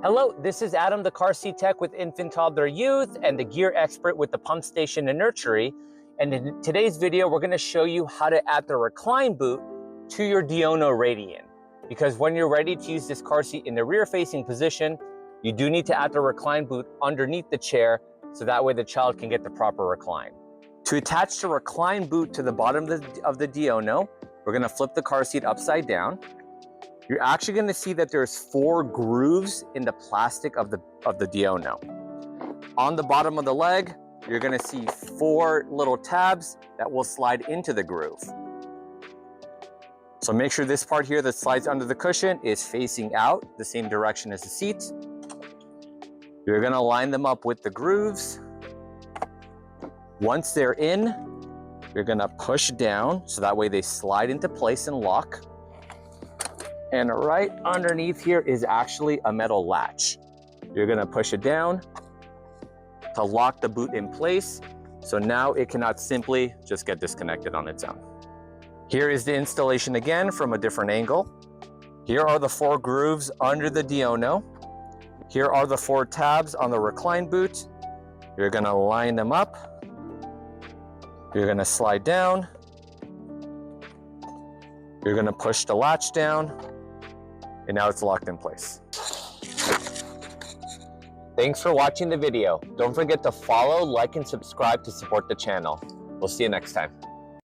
Hello, this is Adam, the car seat tech with Infant Toddler Youth and the gear expert with the pump station and nursery. And in today's video, we're going to show you how to add the recline boot to your Diono Radian. Because when you're ready to use this car seat in the rear facing position, you do need to add the recline boot underneath the chair so that way the child can get the proper recline. To attach the recline boot to the bottom of the Diono, we're going to flip the car seat upside down. You're actually going to see that there's 4 grooves in the plastic of the Diono. On the bottom of the leg, you're going to see 4 little tabs that will slide into the groove. So make sure this part here that slides under the cushion is facing out the same direction as the seat. You're going to line them up with the grooves. Once they're in, you're going to push down so that way they slide into place and lock. And right underneath here is actually a metal latch. You're gonna push it down to lock the boot in place. So now it cannot simply just get disconnected on its own. Here is the installation again from a different angle. Here are the 4 grooves under the Diono. Here are the 4 tabs on the recline boot. You're gonna line them up. You're gonna slide down. You're gonna push the latch down. And now it's locked in place. Thanks for watching the video. Don't forget to follow, like, and subscribe to support the channel. We'll see you next time.